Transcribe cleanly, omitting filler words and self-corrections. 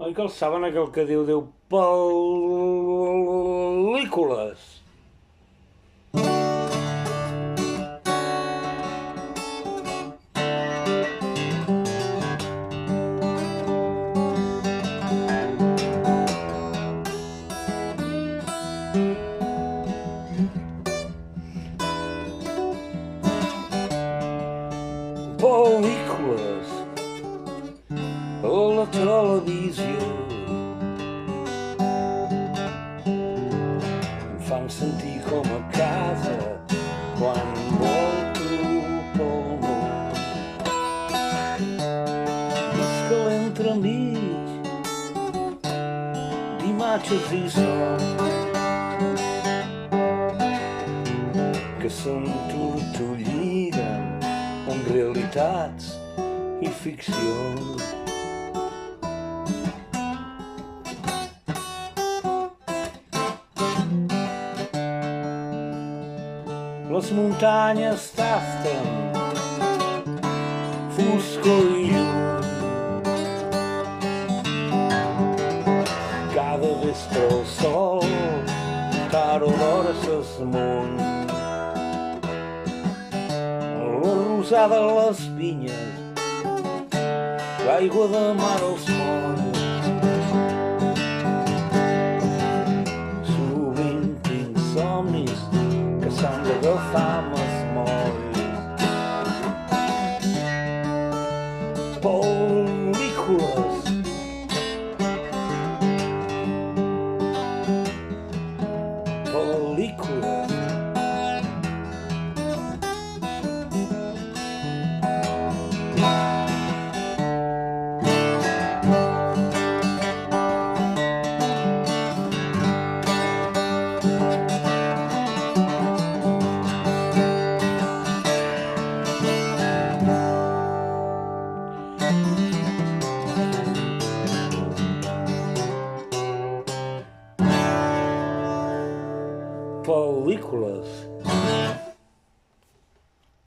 Oi que els saben aquell que diu pel·lícules? Pel·lícules a la televisió em fan sentir com a casa quan volto pel món. Visc a l'entremig d'imatges i sons que s'entortolliguen amb realitats i ficcions. Les muntanyes tasten foscor i llum. Cada vespre el sol tard d'hora s'esmunt. La rosada a les pinyes, l'aigua de mar als molls. Sovint tinc somnis que s'han d'agafar amb els molls. Pel·lícules pel·lícules pel·lícules